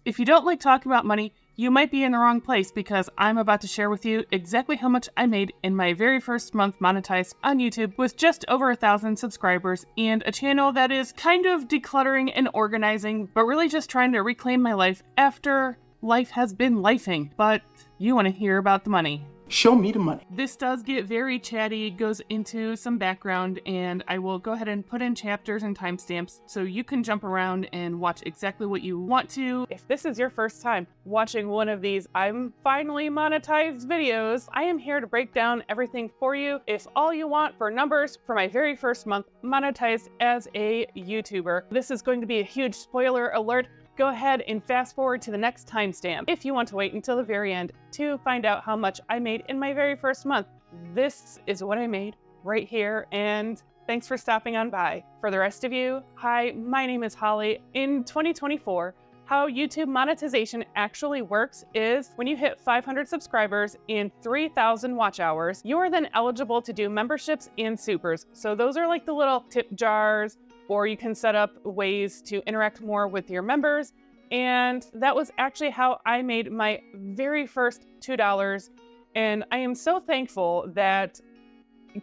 If you don't like talking about money, you might be in the wrong place because I'm about to share with you exactly how much I made in my very first month monetized on YouTube with just over 1,000 subscribers and a channel that is kind of decluttering and organizing, but really just trying to reclaim my life after life has been lifing. But you want to hear about the money. Show me the money. This does get very chatty, goes into some background, and I will go ahead and put in chapters and timestamps so you can jump around and watch exactly what you want to. If this is your first time watching one of these I'm finally monetized videos, I am here to break down everything for you. If all you want for numbers for my very first month monetized as a YouTuber, this is going to be a huge spoiler alert. Go ahead and fast forward to the next timestamp if you want to wait until the very end to find out how much I made in my very first month. This is what I made right here, and thanks for stopping on by. For the rest of you, hi, my name is Holly. In 2024, how YouTube monetization actually works is when you hit 500 subscribers and 3,000 watch hours, you are then eligible to do memberships and supers. So those are like the little tip jars, or you can set up ways to interact more with your members. And that was actually how I made my very first $2. And I am so thankful that,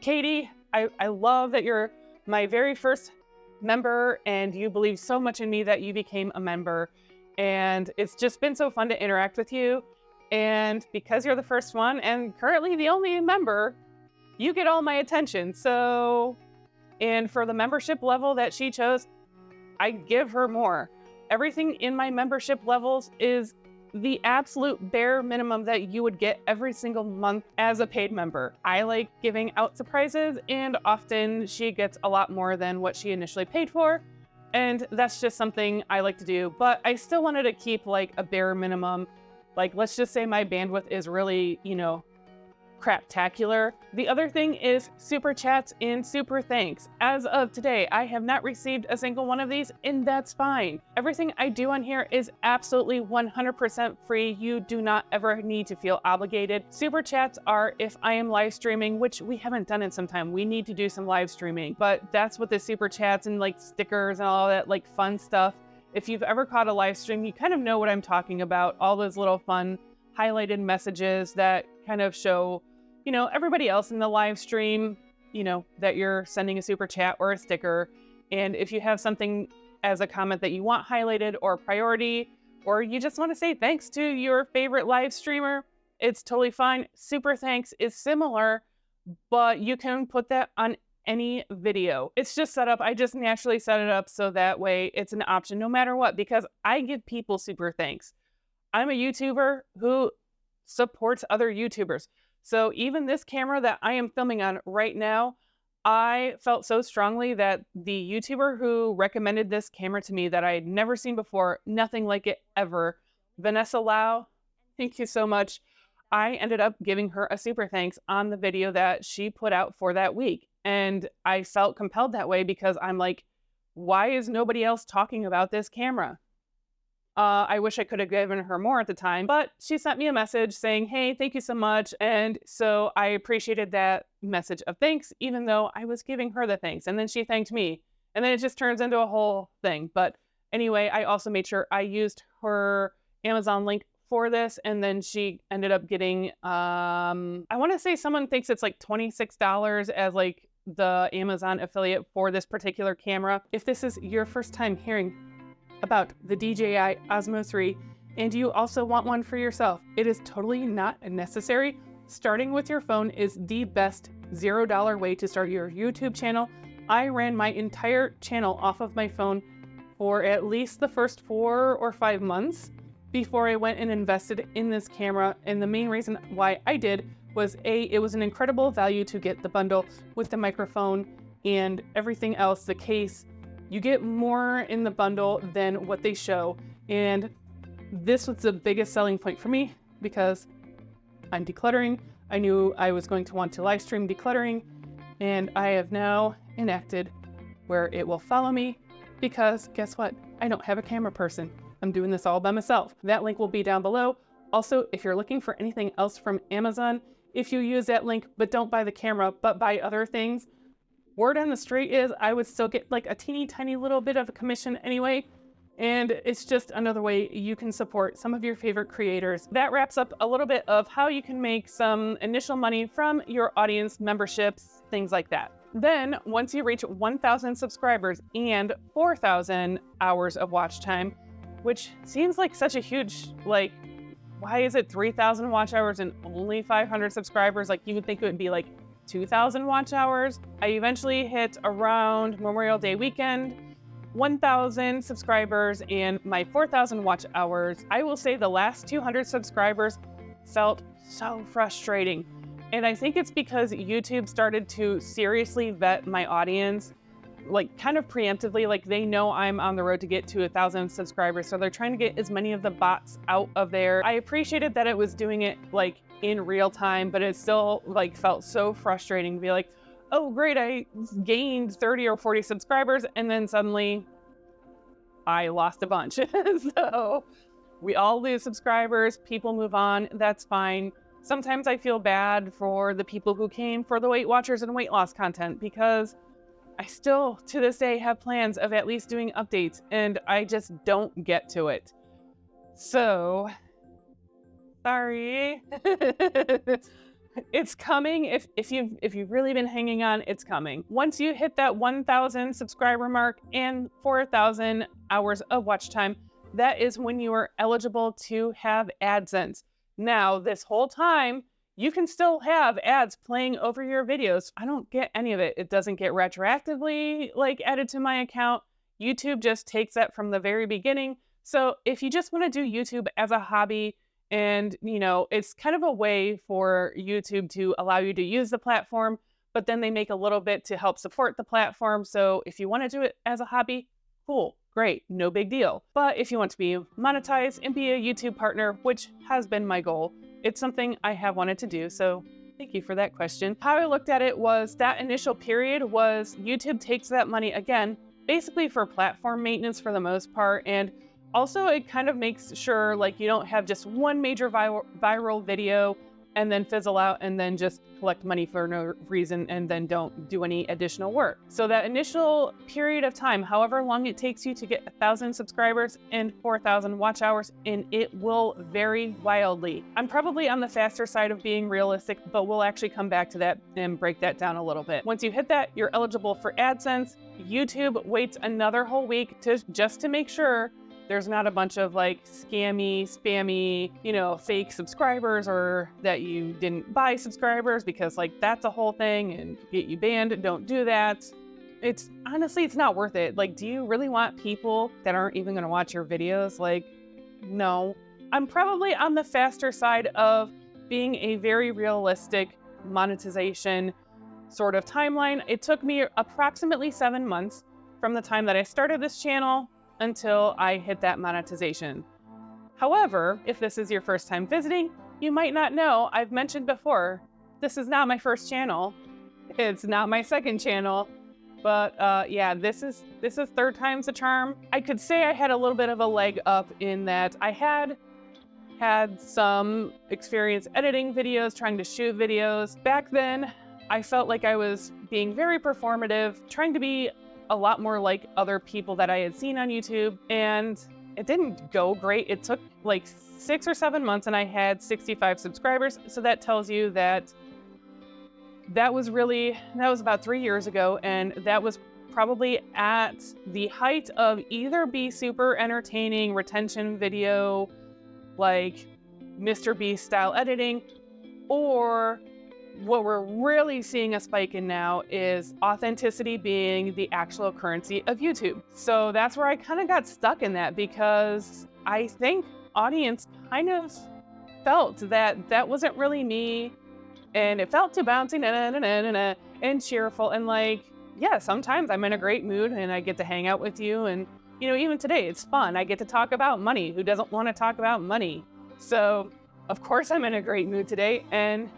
Katie, I love that you're my very first member and you believe so much in me that you became a member. And it's just been so fun to interact with you. And because you're the first one and currently the only member, you get all my attention. And for the membership level that she chose, I give her more. Everything in my membership levels is the absolute bare minimum that you would get every single month as a paid member. I like giving out surprises, and often she gets a lot more than what she initially paid for. And that's just something I like to do. But I still wanted to keep like a bare minimum. Like, let's just say my bandwidth is really, craptacular. The other thing is super chats and super thanks. As of today, I have not received a single one of these, and that's fine. Everything I do on here is absolutely 100% free. You do not ever need to feel obligated. Super chats are if I am live streaming, which we haven't done in some time. We need to do some live streaming, but that's what the super chats and like stickers and all that like fun stuff. If you've ever caught a live stream, you kind of know what I'm talking about. All those little fun highlighted messages that kind of show everybody else in the live stream, that you're sending a super chat or a sticker. And if you have something as a comment that you want highlighted or priority, or you just want to say thanks to your favorite live streamer, it's totally fine. Super thanks is similar, but you can put that on any video. It's just set up. I just naturally set it up so that way it's an option no matter what, because I give people super thanks. I'm a YouTuber who supports other YouTubers. So even this camera that I am filming on right now, I felt so strongly that the YouTuber who recommended this camera to me that I had never seen before, nothing like it ever, Vanessa Lau, thank you so much. I ended up giving her a super thanks on the video that she put out for that week. And I felt compelled that way because I'm like, why is nobody else talking about this camera? I wish I could have given her more at the time, but she sent me a message saying, hey, thank you so much. And so I appreciated that message of thanks, even though I was giving her the thanks. And then she thanked me. And then it just turns into a whole thing. But anyway, I also made sure I used her Amazon link for this. And then she ended up getting, I want to say someone thinks it's like $26 as like the Amazon affiliate for this particular camera. If this is your first time hearing about the DJI Osmo 3 and you also want one for yourself, it is totally not necessary. Starting with your phone is the best $0 way to start your YouTube channel. I ran my entire channel off of my phone for at least the first 4 or 5 months before I went and invested in this camera. And the main reason why I did was it was an incredible value to get the bundle with the microphone and everything else, the case. You get more in the bundle than what they show. And this was the biggest selling point for me because I'm decluttering. I knew I was going to want to live stream decluttering, and I have now enacted where it will follow me because guess what? I don't have a camera person. I'm doing this all by myself. That link will be down below. Also, if you're looking for anything else from Amazon, if you use that link but don't buy the camera but buy other things, word on the street is I would still get like a teeny tiny little bit of a commission anyway. And it's just another way you can support some of your favorite creators. That wraps up a little bit of how you can make some initial money from your audience memberships, things like that. Then once you reach 1,000 subscribers and 4,000 hours of watch time, which seems like such a huge, like, why is it 3,000 watch hours and only 500 subscribers? Like, you would think it would be like 2,000 watch hours. I eventually hit around Memorial Day weekend, 1,000 subscribers and my 4,000 watch hours. I will say the last 200 subscribers felt so frustrating. And I think it's because YouTube started to seriously vet my audience, like kind of preemptively, like they know I'm on the road to get to 1,000 subscribers. So they're trying to get as many of the bots out of there. I appreciated that it was doing it like in real time, but it still like felt so frustrating to be like, oh great, I gained 30 or 40 subscribers and then suddenly I lost a bunch. So we all lose subscribers, people move on, that's fine. Sometimes I feel bad for the people who came for the Weight Watchers and weight loss content because I still, to this day, have plans of at least doing updates, and I just don't get to it. So, sorry. It's coming. If you've really been hanging on, it's coming. Once you hit that 1,000 subscriber mark and 4,000 hours of watch time, that is when you are eligible to have AdSense. Now, this whole time, you can still have ads playing over your videos. I don't get any of it. It doesn't get retroactively like added to my account. YouTube just takes that from the very beginning. So if you just want to do YouTube as a hobby and, you know, it's kind of a way for YouTube to allow you to use the platform, but then they make a little bit to help support the platform. So if you want to do it as a hobby, cool, great, no big deal. But if you want to be monetized and be a YouTube partner, which has been my goal, it's something I have wanted to do, so thank you for that question. How I looked at it was that initial period was YouTube takes that money, again, basically for platform maintenance for the most part, and also it kind of makes sure like you don't have just one major viral video and then fizzle out and then just collect money for no reason and then don't do any additional work. So that initial period of time, however long it takes you to get 1,000 subscribers and 4,000 watch hours, and it will vary wildly. I'm probably on the faster side of being realistic, but we'll actually come back to that and break that down a little bit. Once you hit that, you're eligible for AdSense. YouTube waits another whole week just to make sure there's not a bunch of like scammy, spammy, you know, fake subscribers or that you didn't buy subscribers, because like that's a whole thing and get you banned. Don't do that. It's honestly, it's not worth it. Like, do you really want people that aren't even going to watch your videos? Like, no. I'm probably on the faster side of being a very realistic monetization sort of timeline. It took me approximately 7 months from the time that I started this channel until I hit that monetization. However, if this is your first time visiting, you might not know, I've mentioned before, this is not my first channel. It's not my second channel, but yeah, this is third time's the charm. I could say I had a little bit of a leg up in that I had some experience editing videos, trying to shoot videos. Back then, I felt like I was being very performative, trying to be a lot more like other people that I had seen on YouTube, and it didn't go great. It took like 6 or 7 months and I had 65 subscribers. So that tells you that that was about 3 years ago, and that was probably at the height of either be super entertaining retention video, like Mr. Beast style editing, or what we're really seeing a spike in now is authenticity being the actual currency of YouTube. So that's where I kind of got stuck in that, because I think audience kind of felt that that wasn't really me, and it felt too bouncy and cheerful, and like, yeah, sometimes I'm in a great mood and I get to hang out with you, and you know, even today it's fun. I get to talk about money. Who doesn't want to talk about money? So of course I'm in a great mood today, and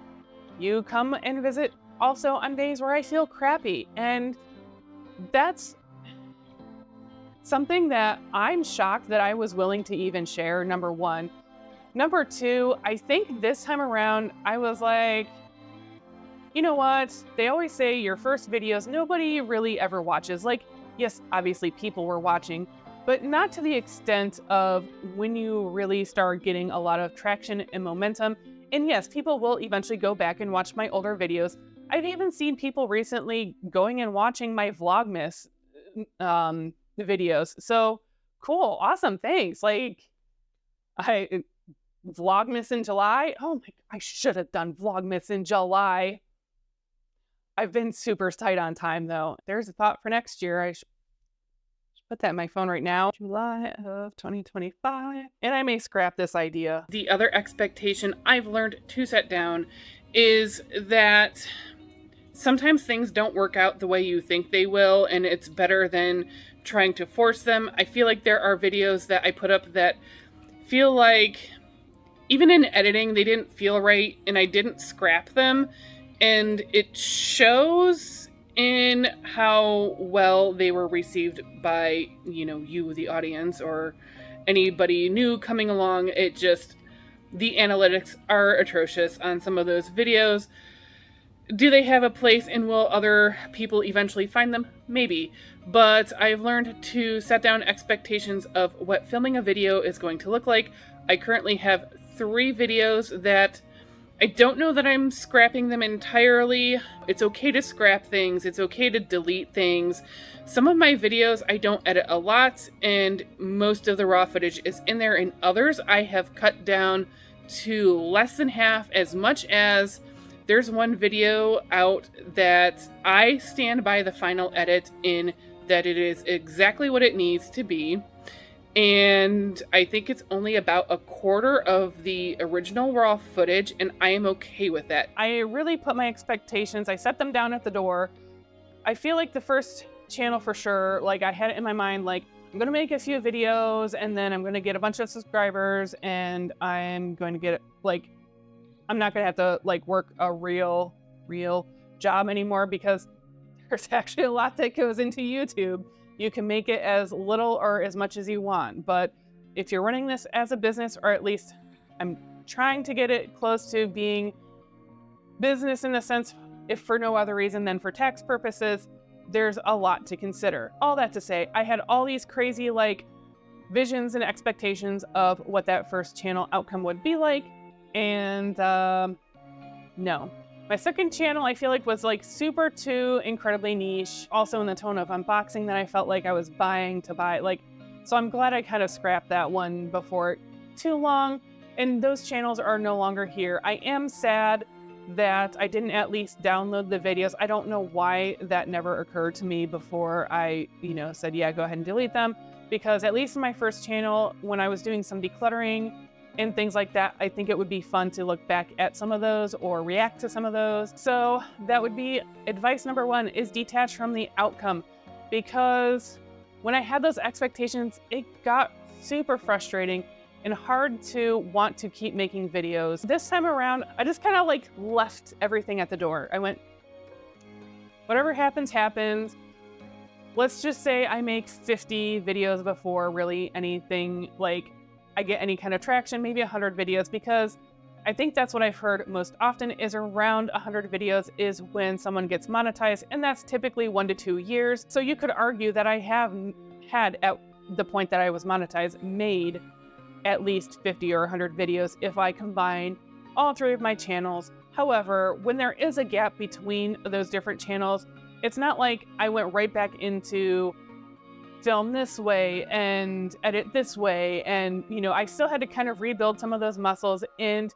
you come and visit also on days where I feel crappy. And that's something that I'm shocked that I was willing to even share, number one. Number two, I think this time around, I was like, you know what? They always say your first videos, nobody really ever watches. Like, yes, obviously people were watching, but not to the extent of when you really start getting a lot of traction and momentum. And yes, people will eventually go back and watch my older videos. I've even seen people recently going and watching my Vlogmas videos. So cool, awesome, thanks. Like I Vlogmas in July. Oh my, I should have done Vlogmas in July. I've been super tight on time though. There's a thought for next year. I should put that in my phone right now. July of 2025. And I may scrap this idea. The other expectation I've learned to set down is that sometimes things don't work out the way you think they will, and it's better than trying to force them. I feel like there are videos that I put up that feel like, even in editing, they didn't feel right, and I didn't scrap them. And it shows in how well they were received by, you, the audience, or anybody new coming along. It just, the analytics are atrocious on some of those videos. Do they have a place, and will other people eventually find them? Maybe. But I've learned to set down expectations of what filming a video is going to look like. I currently have 3 videos that I don't know that I'm scrapping them entirely. It's okay to scrap things. It's okay to delete things. Some of my videos I don't edit a lot, and most of the raw footage is in there. And others I have cut down to less than half, as much as there's one video out that I stand by the final edit in that it is exactly what it needs to be. And I think it's only about a quarter of the original raw footage, and I am okay with that. I really put my expectations, I set them down at the door. I feel like the first channel for sure, like I had it in my mind, like I'm gonna make a few videos and then I'm gonna get a bunch of subscribers and I'm going to get like, I'm not gonna have to like work a real job anymore, because there's actually a lot that goes into YouTube. You can make it as little or as much as you want, but if you're running this as a business, or at least I'm trying to get it close to being business in the sense, if for no other reason than for tax purposes, there's a lot to consider. All that to say, I had all these crazy like visions and expectations of what that first channel outcome would be like, and no. My second channel, I feel like, was like super too incredibly niche, also in the tone of unboxing that I felt like I was buying to buy. Like, so I'm glad I kind of scrapped that one before too long, and those channels are no longer here. I am sad that I didn't at least download the videos. I don't know why that never occurred to me before I, said, yeah, go ahead and delete them, because at least in my first channel, when I was doing some decluttering and things like that, I think it would be fun to look back at some of those or react to some of those. So that would be advice number 1, is detach from the outcome, because when I had those expectations, it got super frustrating and hard to want to keep making videos. This time around, I just kind of like left everything at the door. I went, whatever happens, happens. Let's just say I make 50 videos before really anything like I get any kind of traction, maybe 100 videos, because I think that's what I've heard most often is around 100 videos is when someone gets monetized, and that's typically 1 to 2 years. So you could argue that I have had, at the point that I was monetized, made at least 50 or 100 videos if I combine all 3 of my channels. However, when there is a gap between those different channels, it's not like I went right back into film this way and edit this way, and I still had to kind of rebuild some of those muscles. And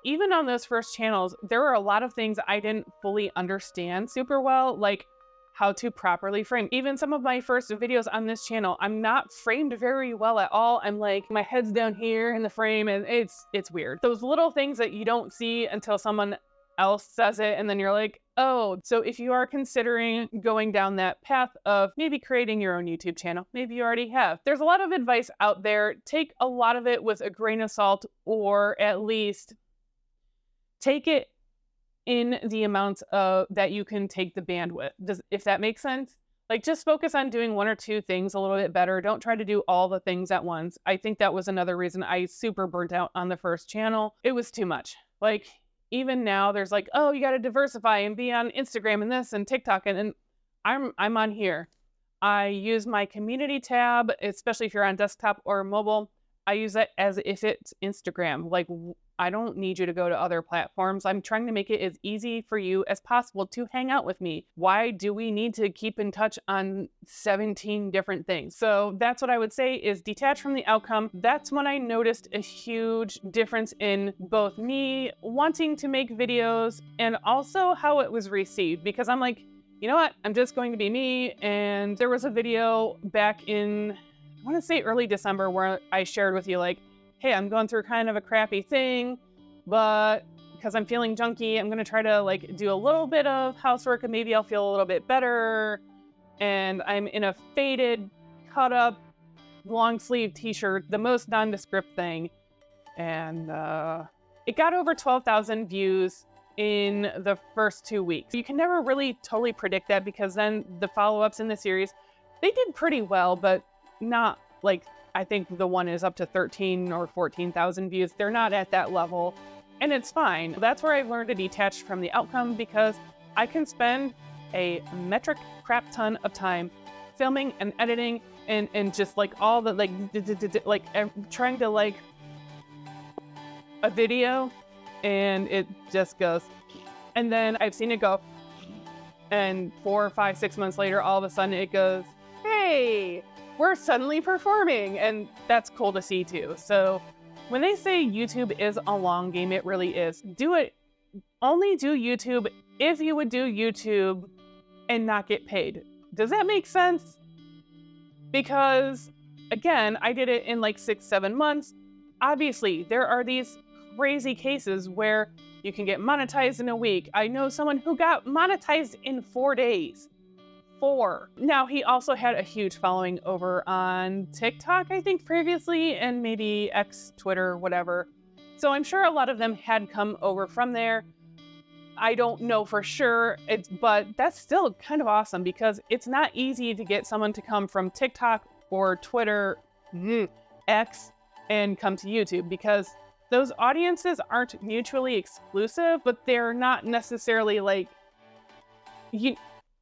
even on those first channels, there were a lot of things I didn't fully understand super well, like how to properly frame. Even some of my first videos on this channel, I'm not framed very well at all. I'm like, my head's down here in the frame, and it's weird. Those little things that you don't see until someone else says it, and then you're like, oh. So if you are considering going down that path of maybe creating your own YouTube channel, maybe you already have, there's a lot of advice out there. Take a lot of it with a grain of salt, or at least take it in the amount of that you can take the bandwidth. If that makes sense? Like, just focus on doing 1 or 2 things a little bit better. Don't try to do all the things at once. I think that was another reason I super burnt out on the first channel. It was too much. Like, even now there's like, oh, you got to diversify and be on Instagram and this and TikTok, and I'm on here. I use my community tab, especially if you're on desktop or mobile. I use it as if it's Instagram. Like, I don't need you to go to other platforms. I'm trying to make it as easy for you as possible to hang out with me. Why do we need to keep in touch on 17 different things? So that's what I would say is detach from the outcome. That's when I noticed a huge difference in both me wanting to make videos and also how it was received, because I'm like, you know what? I'm just going to be me. And there was a video back in, I want to say early December, where I shared with you, like, hey, I'm going through kind of a crappy thing, but because I'm feeling junky, I'm going to try to like do a little bit of housework and maybe I'll feel a little bit better. And I'm in a faded, cut up, long sleeve t-shirt, the most nondescript thing. And it got over 12,000 views in the first 2 weeks. You can never really totally predict that, because then the follow-ups in the series, they did pretty well, but not like, I think the one is up to 13 or 14,000 views. They're not at that level, and it's fine. That's where I've learned to detach from the outcome, because I can spend a metric crap ton of time filming and editing and just like all the like trying to like a video, and it just goes. And then I've seen it go, and 4, 5, 6 months later, all of a sudden it goes, hey, we're suddenly performing. And that's cool to see too. So when they say YouTube is a long game, it really is. Do it. Only do YouTube if you would do YouTube and not get paid. Does that make sense? Because again, I did it in like 6, 7 months. Obviously, there are these crazy cases where you can get monetized in a week. I know someone who got monetized in 4 days. 4. Now, he also had a huge following over on TikTok, I think, previously, and maybe X, Twitter, whatever. So I'm sure a lot of them had come over from there. I don't know for sure, but that's still kind of awesome, because it's not easy to get someone to come from TikTok or Twitter, X, and come to YouTube, because those audiences aren't mutually exclusive, but they're not necessarily like,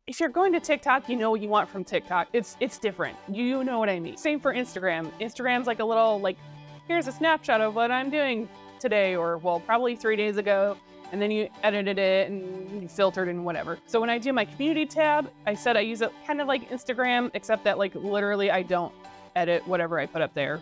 if you're going to TikTok, you know what you want from TikTok. It's different. You know what I mean. Same for Instagram. Instagram's like a little like, here's a snapshot of what I'm doing today, or well, probably 3 days ago. And then you edited it and you filtered and whatever. So when I do my community tab, I said I use it kind of like Instagram, except that like literally I don't edit whatever I put up there,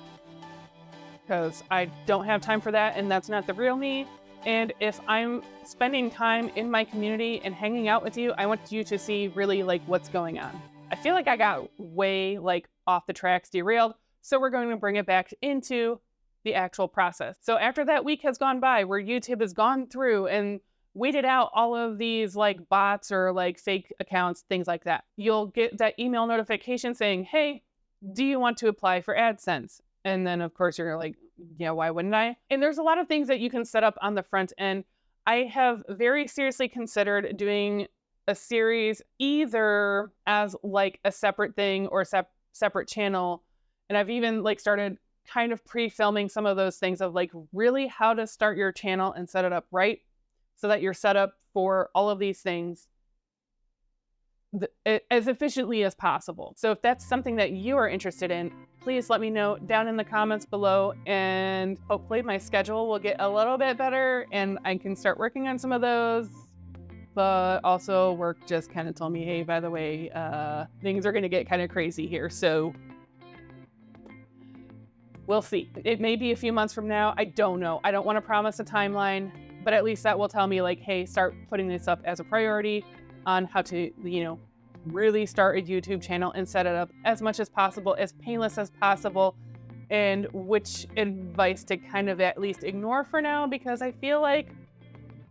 because I don't have time for that, and that's not the real me. And if I'm spending time in my community and hanging out with you, I want you to see really like what's going on. I feel like I got way like off the tracks, derailed. So we're going to bring it back into the actual process. So after that week has gone by, where YouTube has gone through and weeded out all of these like bots or like fake accounts, things like that, you'll get that email notification saying, hey, do you want to apply for AdSense? And then of course you're like, yeah, why wouldn't I? And there's a lot of things that you can set up on the front end. I have very seriously considered doing a series either as like a separate thing or separate channel. And I've even like started kind of pre-filming some of those things of like really how to start your channel and set it up right, so that you're set up for all of these things as efficiently as possible. So if that's something that you are interested in, please let me know down in the comments below, and hopefully my schedule will get a little bit better and I can start working on some of those. But also work just kind of told me, hey, by the way, things are going to get kind of crazy here. So we'll see. It may be a few months from now. I don't know. I don't want to promise a timeline, but at least that will tell me like, hey, start putting this up as a priority on how to, really start a YouTube channel and set it up as much as possible, as painless as possible, and which advice to kind of at least ignore for now, because I feel like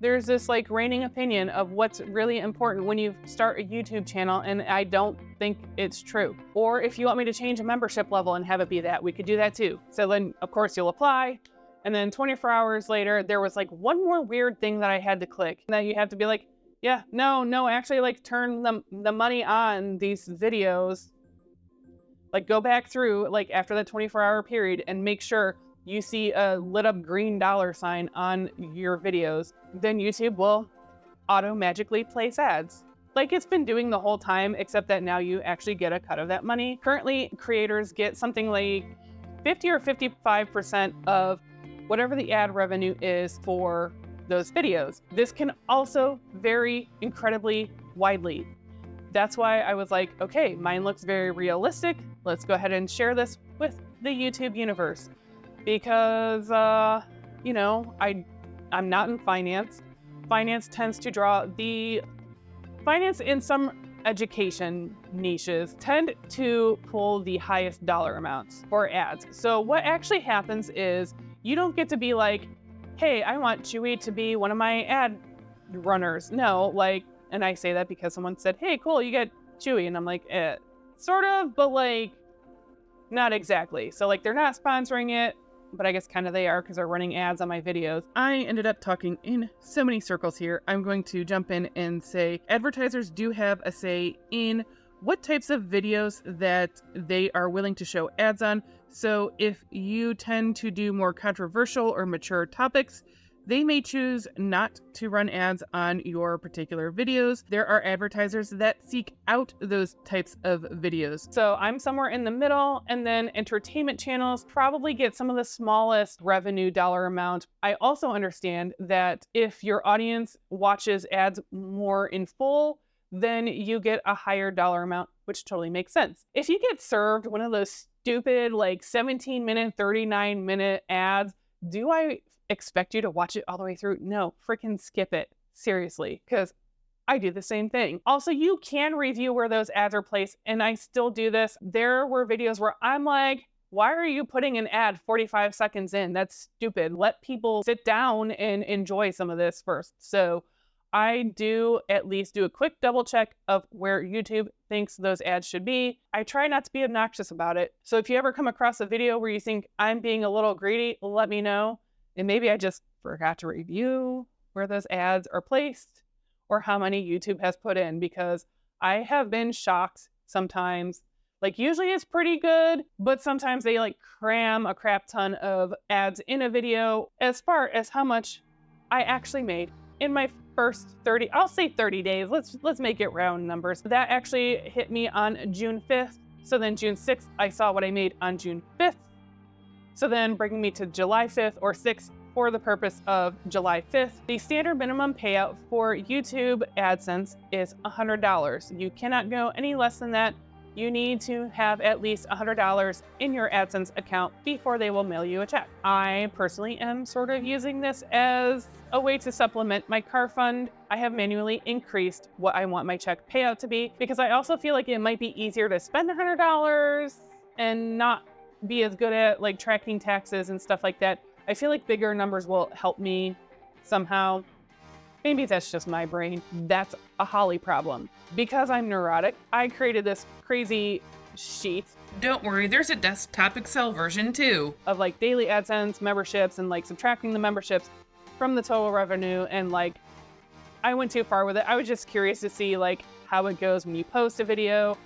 there's this like reigning opinion of what's really important when you start a YouTube channel, and I don't think it's true. Or if you want me to change a membership level and have it be that, we could do that too. So then of course you'll apply, and then 24 hours later, there was like one more weird thing that I had to click, and that you have to be like, yeah, no, actually like turn the money on these videos, like go back through like after the 24-hour period and make sure you see a lit up green $sign on your videos. Then YouTube will auto magically place ads. like it's been doing the whole time, except that now you actually get a cut of that money. Currently, creators get something like 50 or 55% of whatever the ad revenue is for those videos. This can also vary incredibly widely. That's why I was like, okay, mine looks very realistic. Let's go ahead and share this with the YouTube universe. Because, you know, I'm not in finance. Finance tends to draw finance in some education niches tend to pull the highest dollar amounts for ads. So what actually happens is you don't get to be like, hey, I want Chewy to be one of my ad runners. No, like, and I say that because someone said, hey, cool, you get Chewy. And I'm like, sort of, but like, not exactly. So like, they're not sponsoring it, but I guess kind of they are because they're running ads on my videos. I ended up talking in so many circles here. I'm going to jump in and say advertisers do have a say in what types of videos that they are willing to show ads on. So if you tend to do more controversial or mature topics, they may choose not to run ads on your particular videos. There are advertisers that seek out those types of videos. So I'm somewhere in the middle, and then entertainment channels probably get some of the smallest revenue dollar amount. I also understand that if your audience watches ads more in full, then you get a higher dollar amount, which totally makes sense. If you get served one of those stupid like 17-minute, 39-minute ads, do I expect you to watch it all the way through? No, freaking skip it. Seriously, because I do the same thing. Also, you can review where those ads are placed, and I still do this. There were videos where I'm like, why are you putting an ad 45 seconds in? That's stupid. Let people sit down and enjoy some of this first. So I do at least do a quick double check of where YouTube thinks those ads should be. I try not to be obnoxious about it. So if you ever come across a video where you think I'm being a little greedy, let me know. And maybe I just forgot to review where those ads are placed or how many YouTube has put in, because I have been shocked sometimes. Like usually it's pretty good, but sometimes they like cram a crap ton of ads in a video as far as how much I actually made in my first 30, I'll say 30 days. Let's make it round numbers. That actually hit me on June 5th. So then June 6th, I saw what I made on June 5th. So then bringing me to July 5th or 6th for the purpose of July 5th. The standard minimum payout for YouTube AdSense is $100. You cannot go any less than that. You need to have at least $100 in your AdSense account before they will mail you a check. I personally am sort of using this as a way to supplement my car fund. I have manually increased what I want my check payout to be because I also feel like it might be easier to spend $100 and not be as good at like tracking taxes and stuff like that. I feel like bigger numbers will help me somehow. Maybe that's just my brain. That's a Holly problem. Because I'm neurotic, I created this crazy sheet. Don't worry, there's a desktop Excel version too. Of like daily AdSense memberships and like subtracting the memberships from the total revenue. And like, I went too far with it. I was just curious to see like how it goes when you post a video.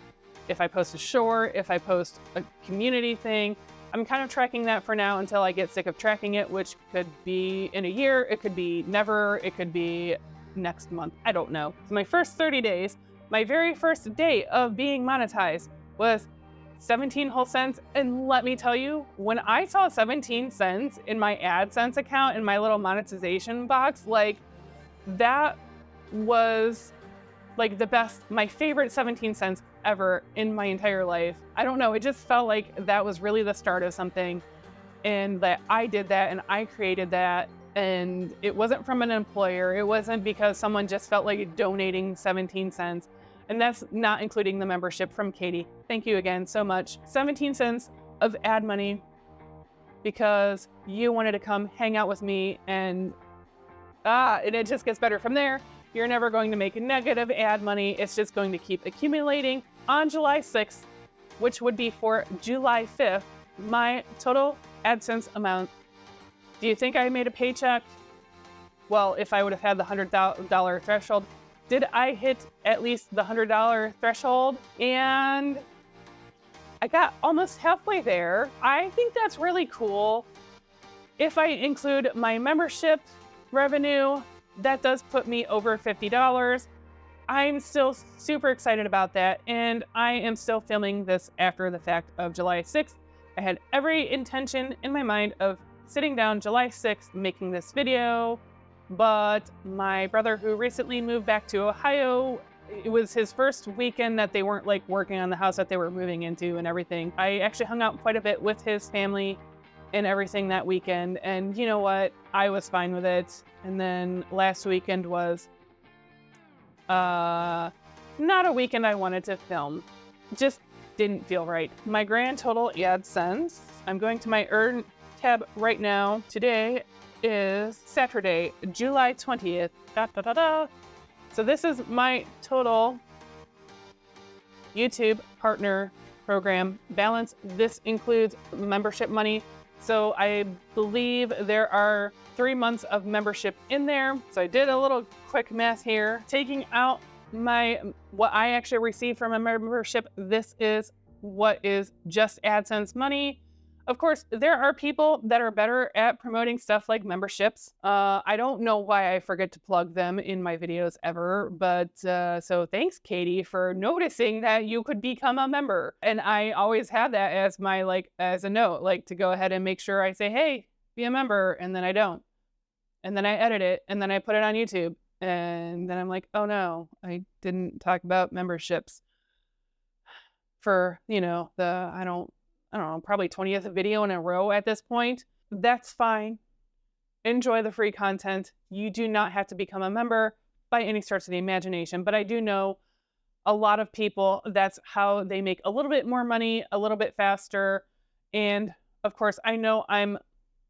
If I post a short, if I post a community thing. I'm kind of tracking that for now until I get sick of tracking it, which could be in a year, it could be never, it could be next month. I don't know. So my first 30 days, my very first day of being monetized was 17 whole cents. And let me tell you, when I saw 17 cents in my AdSense account in my little monetization box, like that was like the best, my favorite 17 cents ever in my entire life. I don't know, it just felt like that was really the start of something, and that I did that and I created that, and it wasn't from an employer. It wasn't because someone just felt like donating 17 cents. And that's not including the membership from Katie. Thank you again so much. 17 cents of ad money because you wanted to come hang out with me, and it just gets better from there. You're never going to make negative ad money. It's just going to keep accumulating. On July 6th, which would be for July 5th, my total AdSense amount. Do you think I made a paycheck? Well, if I would have had the $100 threshold, did I hit at least the $100 threshold? And I got almost halfway there. I think that's really cool. If I include my membership revenue, that does put me over $50. I'm still super excited about that, and I am still filming this after the fact of July 6th. I had every intention in my mind of sitting down July 6th making this video, but my brother, who recently moved back to Ohio, it was his first weekend that they weren't like working on the house that they were moving into and everything. I actually hung out quite a bit with his family and everything that weekend, and you know what? I was fine with it. And then last weekend was not a weekend I wanted to film. Just didn't feel right. My grand total AdSense, I'm going to my Earn tab right now. Today is Saturday, July 20th. So this is my total YouTube partner program balance. This includes membership money. So I believe there are 3 months of membership in there. So I did a little quick math here. Taking out what I actually received from a membership, this is what is just AdSense money. Of course, there are people that are better at promoting stuff like memberships. I don't know why I forget to plug them in my videos ever, but so thanks, Katie, for noticing that you could become a member. And I always have that as my, as a note, to go ahead and make sure I say, hey, be a member, and then I don't. And then I edit it, and then I put it on YouTube. And then I'm like, oh no, I didn't talk about memberships for, I don't know, probably 20th video in a row at this point. That's fine. Enjoy the free content. You do not have to become a member by any stretch of the imagination, but I do know a lot of people, that's how they make a little bit more money, a little bit faster. And of course, I know I'm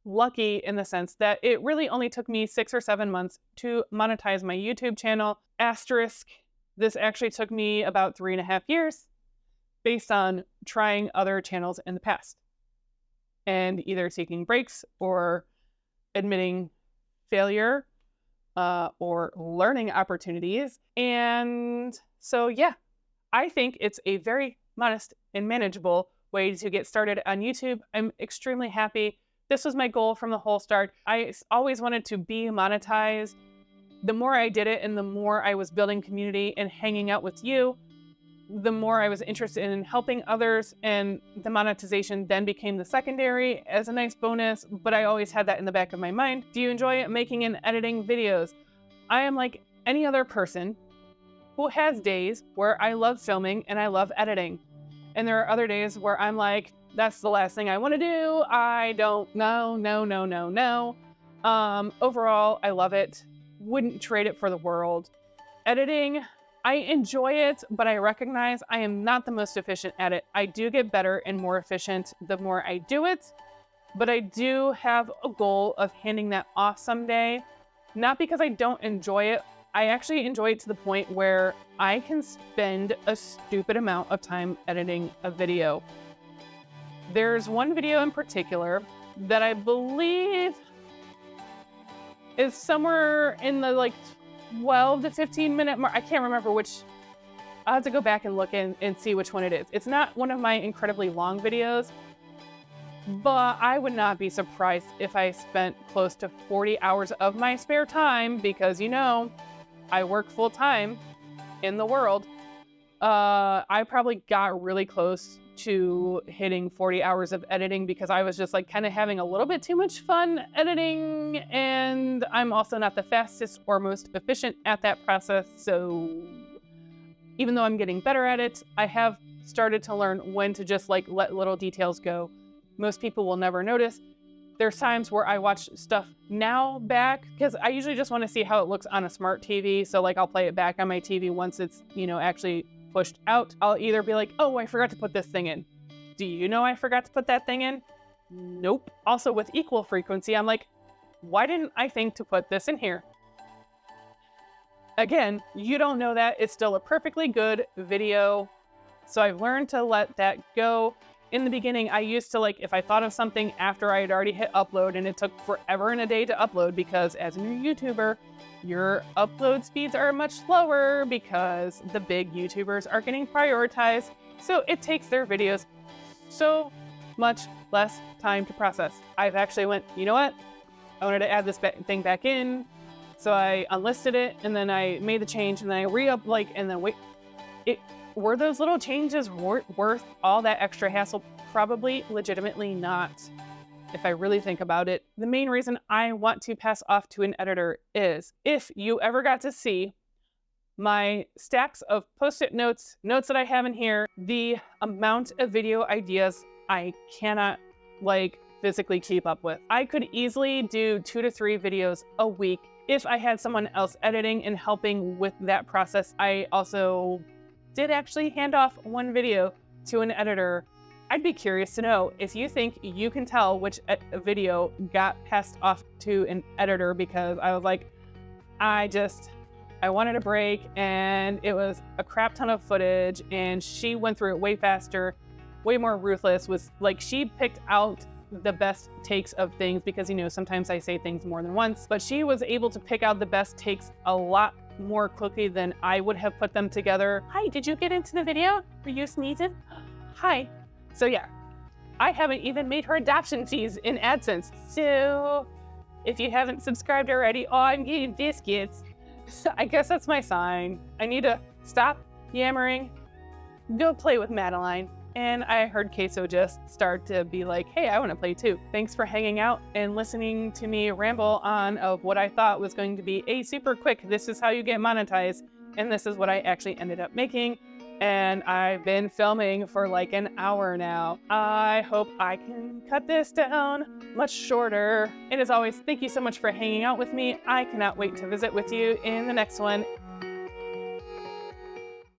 lucky in the sense that it really only took me 6 or 7 months to monetize my YouTube channel. Asterisk, this actually took me about 3.5 years based on trying other channels in the past and either taking breaks or admitting failure or learning opportunities. And so, yeah, I think it's a very modest and manageable way to get started on YouTube. I'm extremely happy. This was my goal from the whole start. I always wanted to be monetized. The more I did it and the more I was building community and hanging out with you, the more I was interested in helping others, and the monetization then became the secondary as a nice bonus, but I always had that in the back of my mind. Do you enjoy making and editing videos? I am like any other person who has days where I love filming and I love editing. And there are other days where I'm like, that's the last thing I want to do. I don't know, no. Overall, I love it. Wouldn't trade it for the world. Editing, I enjoy it, but I recognize I am not the most efficient at it. I do get better and more efficient the more I do it, but I do have a goal of handing that off someday. Not because I don't enjoy it. I actually enjoy it to the point where I can spend a stupid amount of time editing a video. There's one video in particular that I believe is somewhere in the 12 to 15 minute mark. I can't remember which. I'll have to go back and look and see which one it is. It's not one of my incredibly long videos, but I would not be surprised if I spent close to 40 hours of my spare time, because I work full time in the world. I probably got really close to hitting 40 hours of editing because I was just kind of having a little bit too much fun editing, and I'm also not the fastest or most efficient at that process. So even though I'm getting better at it, I have started to learn when to just let little details go. Most people will never notice. There's times where I watch stuff now back because I usually just want to see how it looks on a smart TV. So I'll play it back on my TV once it's, actually pushed out. I'll either be like, oh, I forgot to put this thing in. Do you know I forgot to put that thing in? Nope. Also with equal frequency, I'm like, why didn't I think to put this in here? Again, you don't know that. It's still a perfectly good video. So I've learned to let that go. In the beginning, I used to if I thought of something after I had already hit upload and it took forever and a day to upload, because as a new YouTuber, your upload speeds are much slower because the big YouTubers are getting prioritized. So it takes their videos so much less time to process. I've actually went, you know what? I wanted to add this thing back in. So I unlisted it, and then I made the change, and then I re-up, like, and then wait. Were those little changes worth all that extra hassle? Probably, legitimately not. If I really think about it, the main reason I want to pass off to an editor is if you ever got to see my stacks of post-it notes that I have in here, the amount of video ideas I cannot physically keep up with. I could easily do 2 to 3 videos a week if I had someone else editing and helping with that process. I also did actually hand off one video to an editor. I'd be curious to know if you think you can tell which video got passed off to an editor, because I was like, I wanted a break, and it was a crap ton of footage, and she went through it way faster, way more ruthless. Was like, she picked out the best takes of things, because, sometimes I say things more than once, but she was able to pick out the best takes a lot more quickly than I would have put them together. Hi, did you get into the video? Were you sneezing? Hi. So yeah, I haven't even made her adoption fees in AdSense. So if you haven't subscribed already, oh, I'm getting biscuits. So I guess that's my sign. I need to stop yammering, go play with Madeline. And I heard Queso just start to be like, hey, I want to play too. Thanks for hanging out and listening to me ramble on of what I thought was going to be a super quick, this is how you get monetized. And this is what I actually ended up making. And I've been filming for like an hour now. I hope I can cut this down much shorter. And as always, thank you so much for hanging out with me. I cannot wait to visit with you in the next one.